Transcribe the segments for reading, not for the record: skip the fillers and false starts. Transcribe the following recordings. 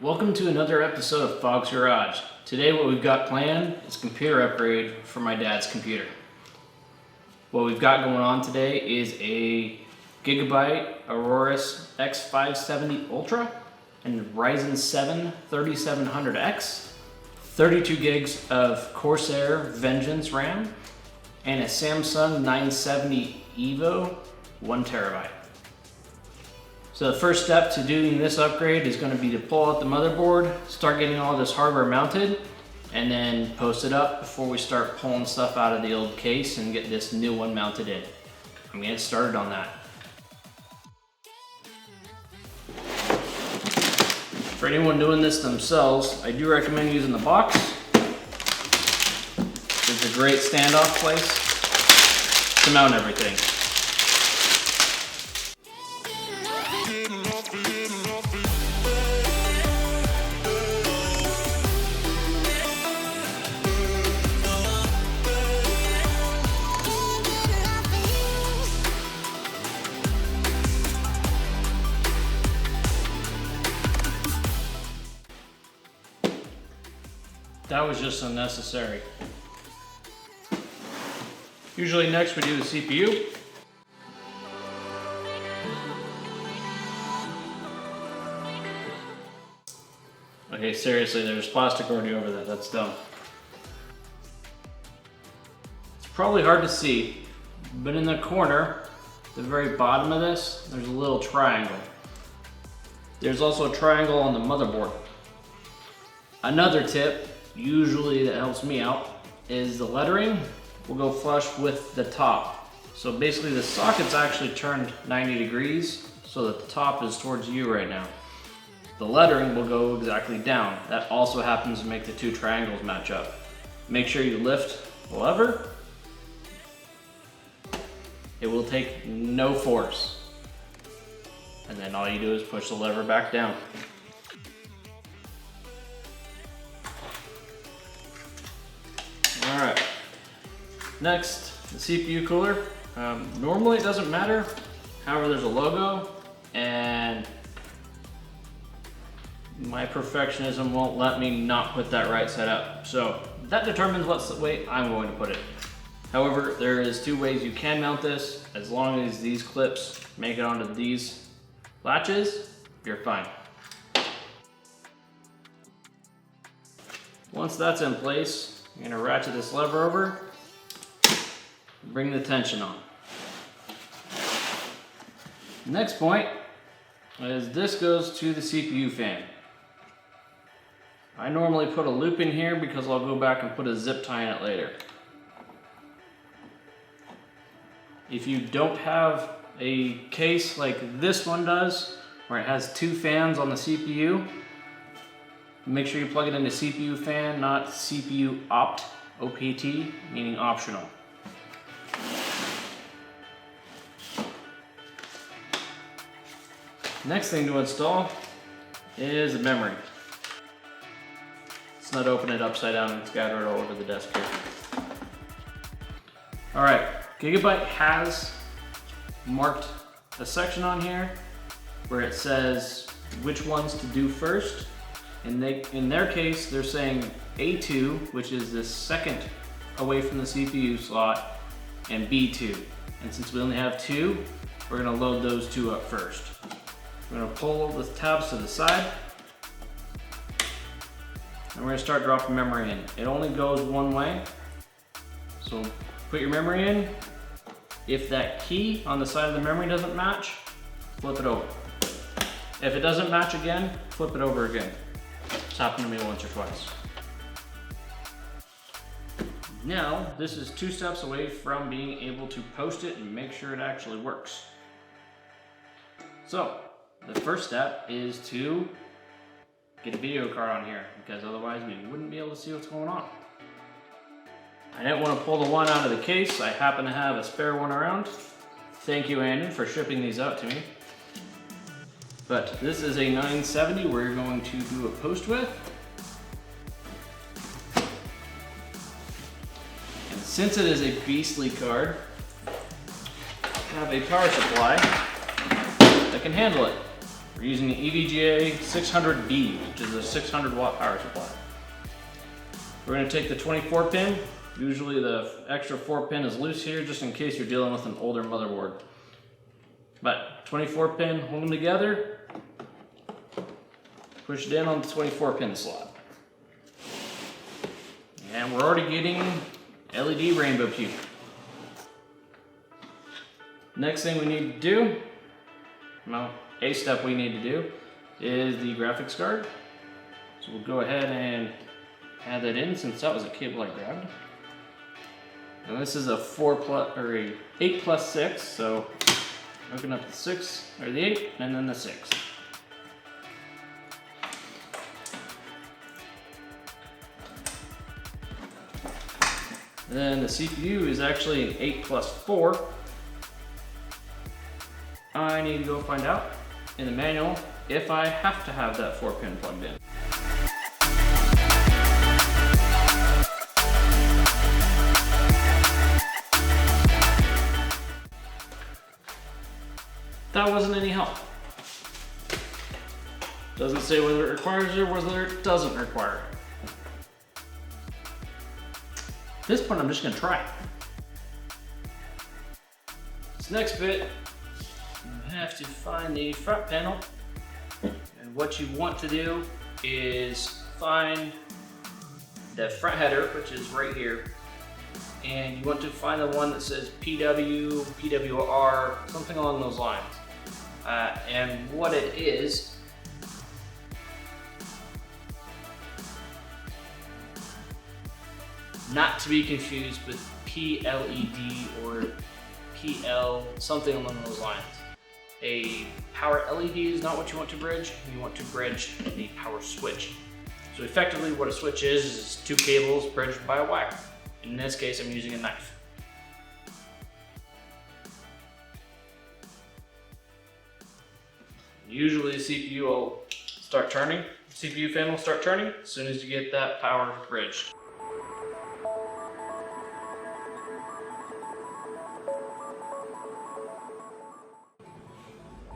Welcome to another episode of Fog's Garage. Today what we've got planned is a computer upgrade for my dad's computer. What we've got going on today is a Gigabyte Aorus X570 Ultra and Ryzen 7 3700X, 32 gigs of Corsair Vengeance RAM, and a Samsung 970 EVO 1 terabyte. So the first step to doing this upgrade is going to be to pull out the motherboard, start getting all this hardware mounted, and then post it up before we start pulling stuff out of the old case and get this new one mounted in. I'm going to get started on that. For anyone doing this themselves, I do recommend using the box. It's a great standoff place to mount everything. That was just unnecessary. Usually next we do the CPU. Okay, seriously, there's plastic already over that. That's dumb. It's probably hard to see, but in the corner, the very bottom of this, there's a little triangle. There's also a triangle on the motherboard. Another tip, usually that helps me out, is the lettering will go flush with the top. So basically the socket's actually turned 90 degrees so that the top is towards you right now. The lettering will go exactly down. That also happens to make the two triangles match up. Make sure you lift the lever. It will take no force. And then all you do is push the lever back down. Alright, next, the CPU cooler. Normally it doesn't matter, however there's a logo and my perfectionism won't let me not put that right side up. So that determines what way I'm going to put it. However, there is two ways you can mount this. As long as these clips make it onto these latches, you're fine. Once that's in place, you're going to ratchet this lever over, bring the tension on. Next point is this goes to the CPU fan. I normally put a loop in here because I'll go back and put a zip tie in it later. If you don't have a case like this one does, where it has two fans on the CPU, make sure you plug it into CPU fan, not CPU opt, OPT, meaning optional. Next thing to install is a memory. Let's not open it upside down and scatter it all over the desk here. Alright, Gigabyte has marked a section on here where it says which ones to do first. In their case, they're saying A2, which is the second away from the CPU slot, and B2. And since we only have two, we're going to load those two up first. We're going to pull the tabs to the side, and we're going to start dropping memory in. It only goes one way, so put your memory in. If that key on the side of the memory doesn't match, flip it over. If it doesn't match again, flip it over again. It's happened to me once or twice. Now, this is two steps away from being able to post it and make sure it actually works. So, the first step is to get a video card on here, because otherwise we wouldn't be able to see what's going on. I didn't want to pull the one out of the case. I happen to have a spare one around. Thank you, Andrew, for shipping these out to me. But this is a 970 we're going to do a post with. And since it is a beastly card, I have a power supply that can handle it. We're using an EVGA 600B, which is a 600 watt power supply. We're going to take the 24 pin. Usually the extra 4 pin is loose here, just in case you're dealing with an older motherboard. But 24 pin, hold them together, push it in on the 24 pin slot. And we're already getting LED rainbow puke. Next thing we need to do, well, a step we need to do is the graphics card. So we'll go ahead and add that in since that was a cable I grabbed. And this is a 8 plus 6, so hooking up the 6 or the 8 and then the 6. Then the CPU is actually an 8 plus 4. I need to go find out in the manual if I have to have that 4 pin plugged in. That wasn't any help. Doesn't say whether it requires it or whether it doesn't require it. At this point, I'm just gonna try it. This next bit, you have to find the front panel. And what you want to do is find the front header, which is right here. And you want to find the one that says PW, PWR, something along those lines. And what it is, not to be confused with PLED or PL, something along those lines. A power LED is not what you want to bridge. You want to bridge a power switch. So effectively what a switch is 2 cables bridged by a wire. In this case, I'm using a knife. Usually the CPU will start turning. CPU fan will start turning as soon as you get that power bridged.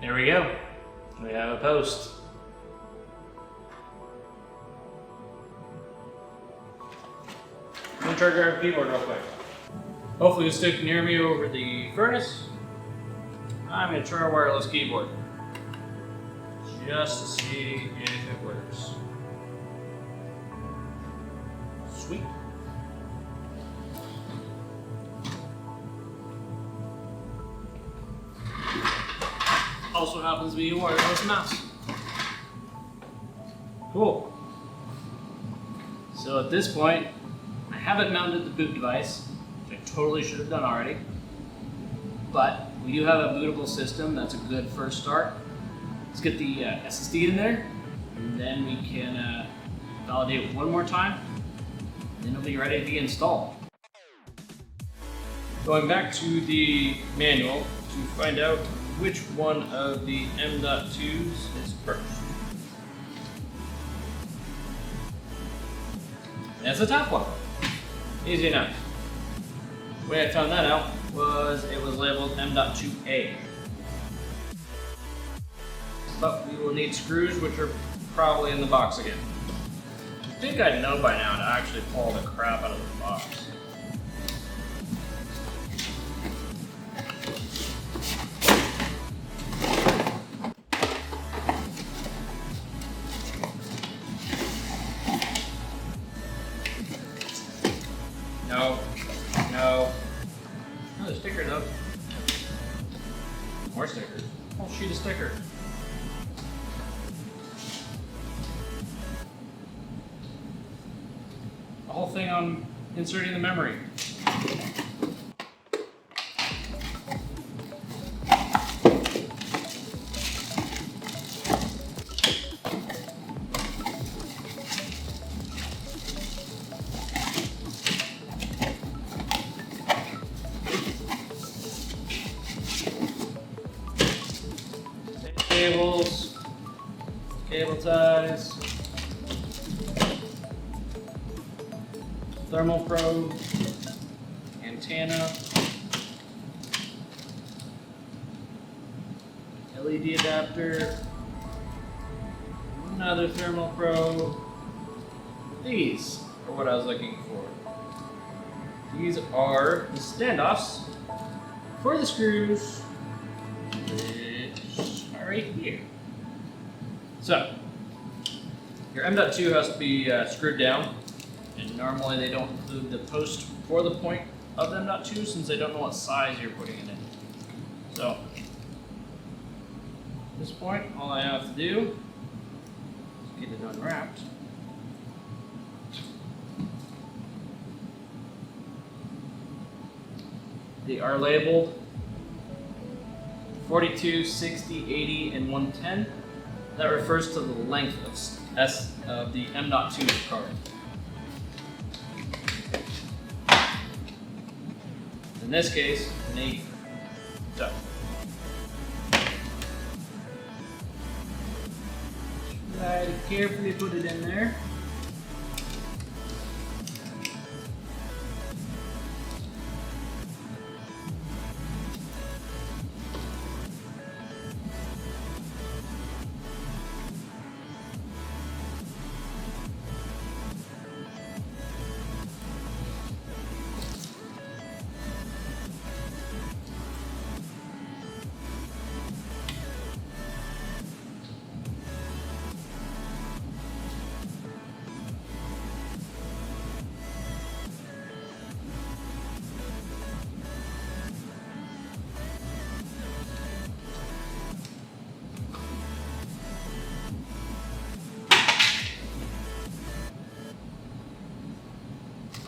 There we go. We have a post. I'm gonna try to grab a keyboard real quick. Hopefully you still can hear me over the furnace. I'm gonna try a wireless keyboard, just to see if it works. Sweet. Also happens to be a wireless mouse. Cool. So at this point, I haven't mounted the boot device, which I totally should have done already. But we do have a bootable system. That's a good first start. Let's get the SSD in there, and then we can validate one more time, and then it'll be ready to be installed. Going back to the manual to find out which one of the M.2s is first. That's the top one. Easy enough. The way I found that out was it was labeled M.2A. But we will need screws, which are probably in the box again. I think I know by now to actually pull the crap out of the box. No. Another sticker though. More stickers. Whole sheet of stickers. The whole thing on inserting the memory. Cables, cable ties, thermal probe, antenna, LED adapter, another thermal probe. These are what I was looking for. These are the standoffs for the screws, which are right here. So, your M.2 has to be screwed down, and normally they don't include the post for the point of the M.2 since they don't know what size you're putting it in. So, at this point, all I have to do is get it unwrapped. They are labeled 42, 60, 80, and 110. That refers to the length of the M.2 card. In this case, an 80. So, try to carefully put it in there.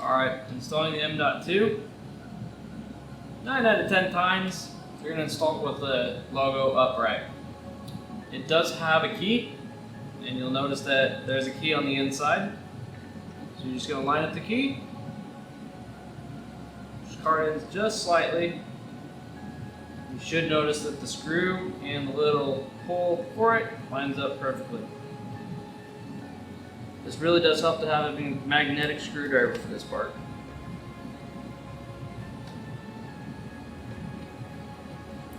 Alright, installing the M.2. 9 out of 10 times, you're going to install it with the logo upright. It does have a key, and you'll notice that there's a key on the inside. So you're just going to line up the key. Just card in just slightly. You should notice that the screw and the little hole for it lines up perfectly. This really does help to have a magnetic screwdriver for this part.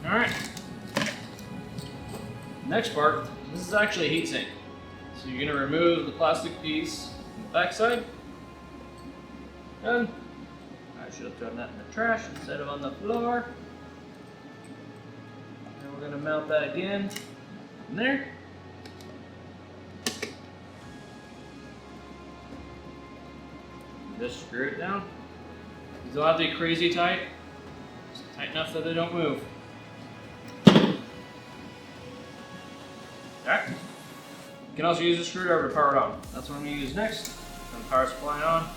Alright. Next part, this is actually a heatsink. So you're going to remove the plastic piece on the backside. Done. I should have thrown that in the trash instead of on the floor. And we're going to mount that again in there. Just screw it down. These don't have to be crazy tight. Just tight enough that they don't move. Alright. You can also use a screwdriver to power it on. That's what I'm going to use next. Turn the power supply on.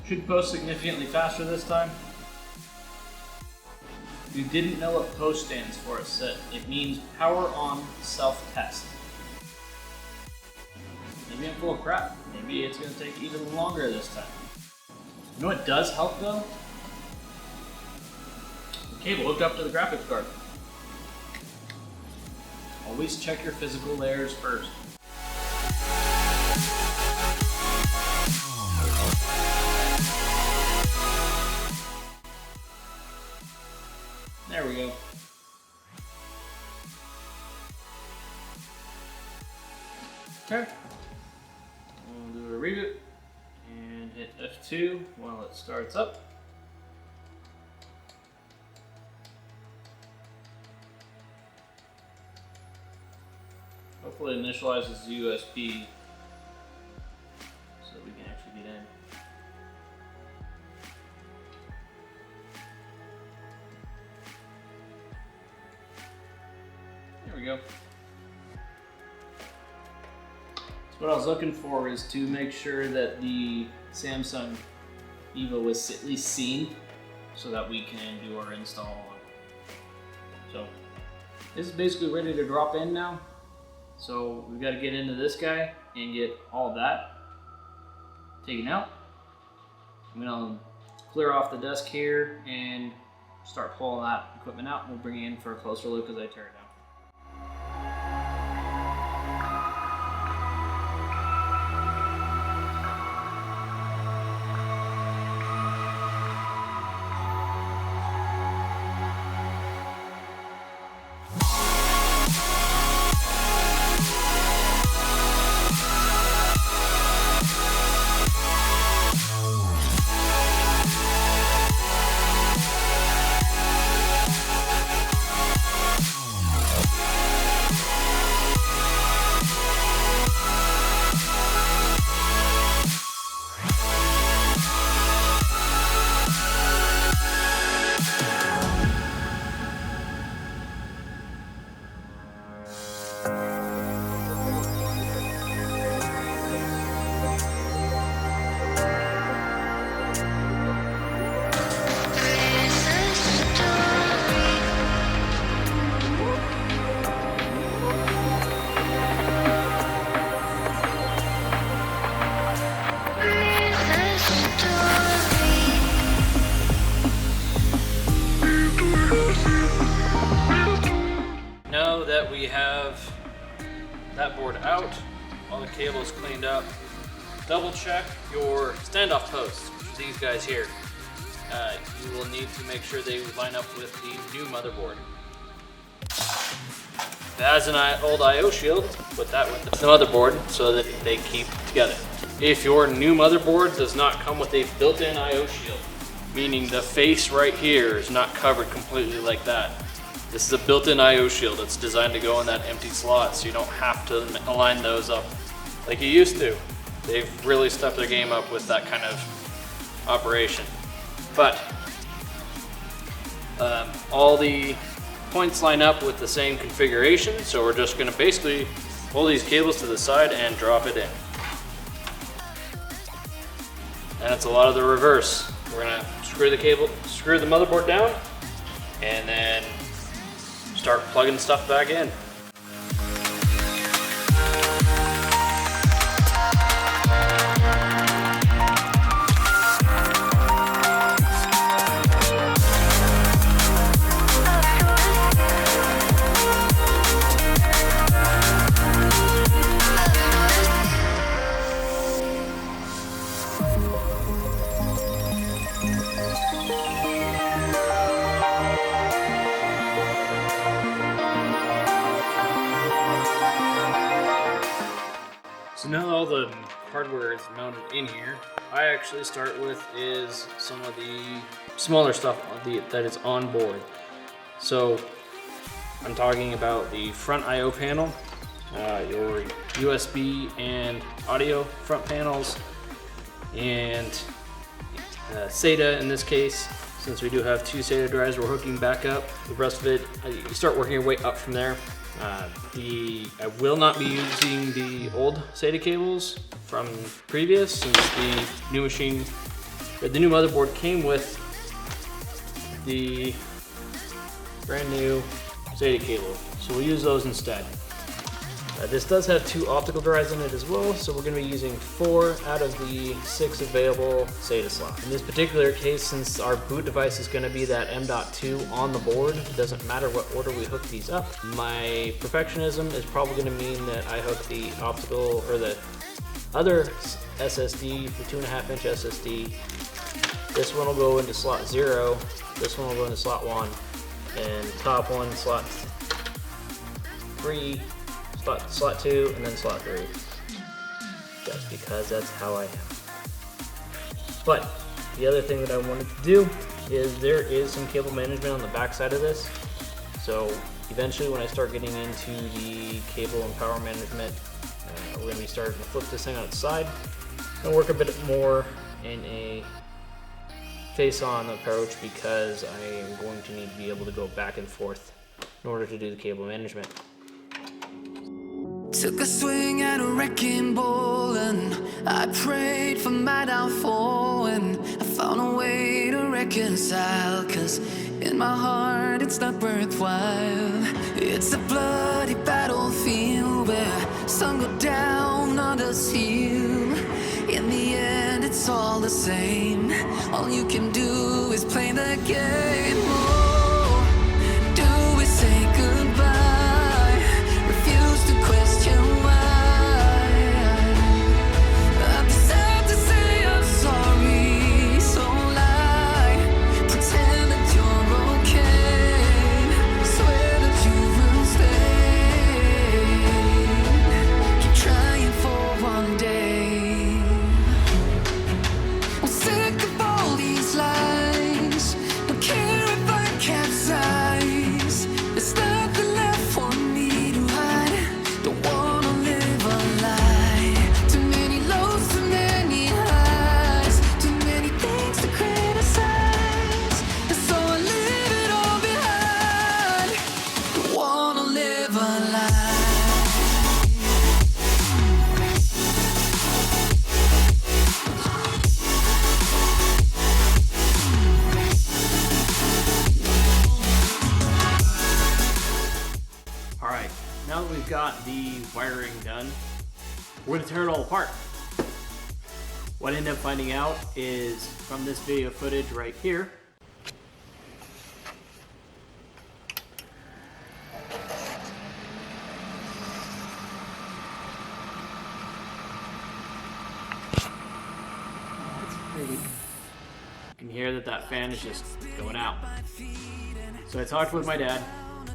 Should post significantly faster this time. If you didn't know what POST stands for, it means Power On Self-Test. Maybe I'm full of crap. Maybe it's going to take even longer this time. You know what does help though? The cable hooked up to the graphics card. Always check your physical layers first. There we go. Okay. We'll do a reboot and hit F2 while it starts up. Hopefully it initializes the USB so we can actually get in. There we go. So what I was looking for is to make sure that the Samsung Evo was at least seen so that we can do our install on it. So this is basically ready to drop in now. So we've got to get into this guy and get all that taken out. I'm going to clear off the desk here and start pulling that equipment out. We'll bring it in for a closer look as I tear it down. that board out, all the cables cleaned up. Double check your standoff posts, which is these guys here. You will need to make sure they line up with the new motherboard. If it has an old I/O shield, put that with the motherboard so that they keep together. If your new motherboard does not come with a built-in I/O shield, meaning the face right here is not covered completely like that, this is a built-in I/O shield that's designed to go in that empty slot, so you don't have to align those up like you used to. They've really stepped their game up with that kind of operation. But all the points line up with the same configuration, so we're just going to basically pull these cables to the side and drop it in. And it's a lot of the reverse. We're going to screw the motherboard down, and then start plugging stuff back in. So now all the hardware is mounted in here, I actually start with is some of the smaller stuff that is on board. So I'm talking about the front I/O panel, your USB and audio front panels, and SATA in this case. Since we do have two SATA drives, we're hooking back up. The rest of it, you start working your way up from there. I will not be using the old SATA cables from previous, since the new machine, or the new motherboard came with the brand new SATA cable, so we'll use those instead. This does have two optical drives in it as well, so we're going to be using 4 out of the 6 available SATA slots. In this particular case, since our boot device is going to be that M.2 on the board, it doesn't matter what order we hook these up. My perfectionism is probably going to mean that I hook the optical, or the other SSD, the 2.5-inch SSD. This one will go into slot 0, this one will go into slot 1, and top one, slot 3, slot 2, and then slot 3. Just because that's how I am. But the other thing that I wanted to do is there is some cable management on the back side of this. So eventually when I start getting into the cable and power management, we're going to be starting to flip this thing on its side and work a bit more in a face-on approach, because I am going to need to be able to go back and forth in order to do the cable management. Took a swing at a wrecking ball and I prayed for my downfall, and I found a way to reconcile, 'cause in my heart it's not worthwhile. It's a bloody battlefield where some go down, others heal. In the end it's all the same. All you can do is play the game. Oh, do we say goodbye? Refuse to question why. I'm sad to say I'm sorry, so lie. Pretend that you're okay. Swear that you will stay. Keep trying for one day. I'm sick of all these lies. Don't care if I capsize. There's nothing left for me to hide. Don't wanna live a lie. Too many lows, too many highs. Too many things to criticize. And so I leave it all behind. Don't wanna live a lie. Alright, now that we've got the wiring done, we're going to tear it all apart. What I ended up finding out is from this video footage right here, hear that fan is just going out. So I talked with my dad,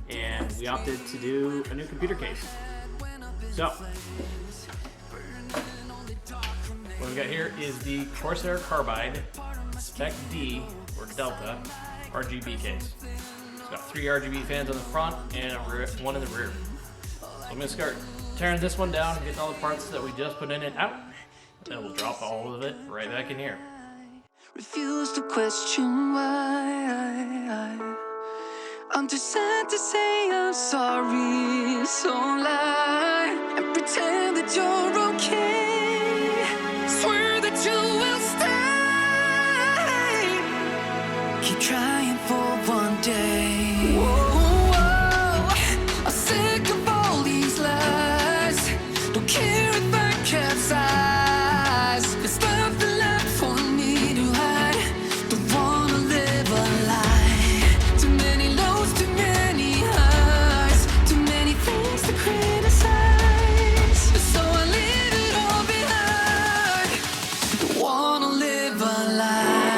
and we opted to do a new computer case. So, what we got here is the Corsair Carbide Spec D, or Delta, RGB case. It's got 3 RGB fans on the front and one in the rear. So I'm going to start tearing this one down and getting all the parts that we just put in it out. Then we'll drop all of it right back in here. Refuse to question why. I'm too sad to say I'm sorry, so lie and pretend that you're okay. Swear that you will stay. Keep trying for one day. Whoa, I'm sick of all these lies. Don't care if I capsize. There's nothing left for me to hide. Don't wanna live a lie. Too many lows, too many highs. Too many things to criticize. So I leave it all behind. Don't wanna live a lie.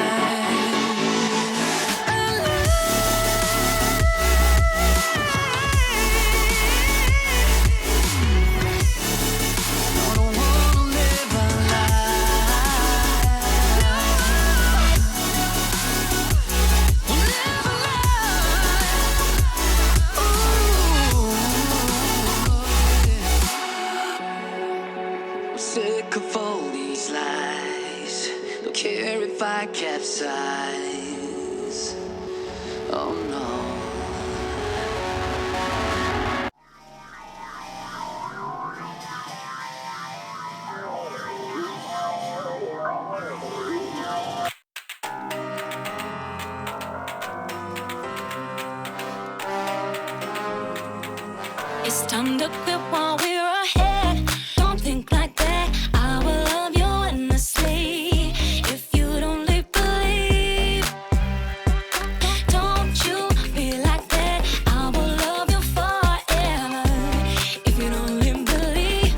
Sick of all these lies. Don't care if I capsize. Oh no. It's time to quit while we're ahead. Don't think like that. I will love you endlessly. If you don't believe, don't you be like that. I will love you forever. If you don't believe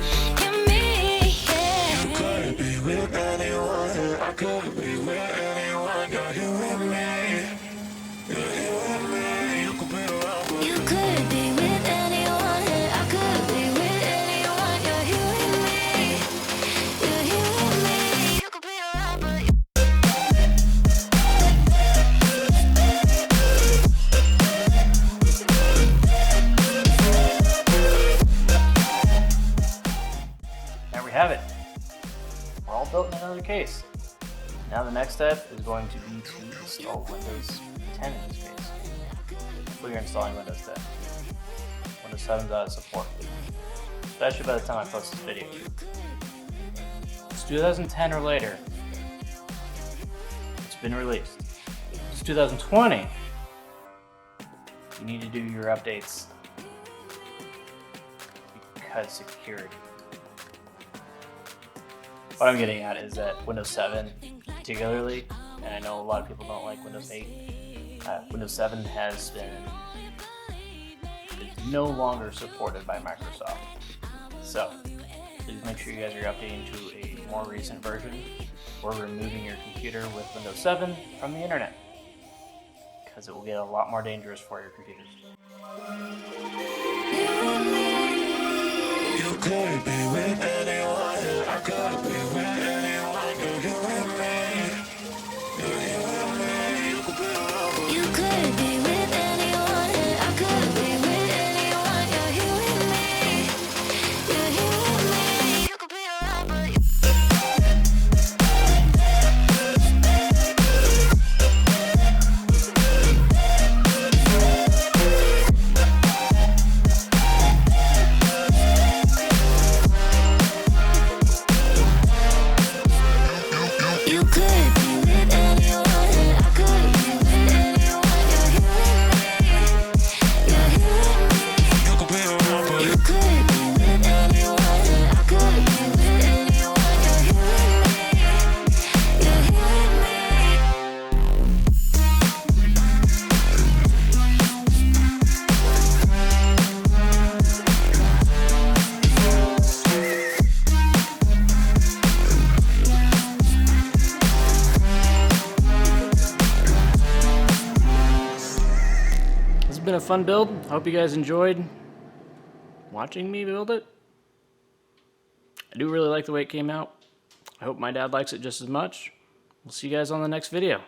in me, yeah. You could be with anyone, I could be with anyone. You're you and me. You're you and me. You could be around, but You could be with anyone. I could be with anyone. You're you and me. You're you and me. You could be around, but There we have it. We're all built in another case. Now the next step is going to be to install Windows 10 in this case. Hopefully you're installing Windows 10. Windows 7's out of support, especially by the time I post this video. It's 2010 or later. It's been released. It's 2020. You need to do your updates because security. What I'm getting at is that Windows 7 particularly, and I know a lot of people don't like Windows 8, Windows 7 is no longer supported by Microsoft. So please make sure you guys are updating to a more recent version or removing your computer with Windows 7 from the internet, because it will get a lot more dangerous for your computers. you could be with anyone, I could be with anyone. You're you and me. You're you and me. You could be around, but you could be with anyone. I could be with anyone. You're you and me. You're you and me. You could be around, but been a fun build. I hope you guys enjoyed watching me build it. I do really like the way it came out. I hope my dad likes it just as much. We'll see you guys on the next video.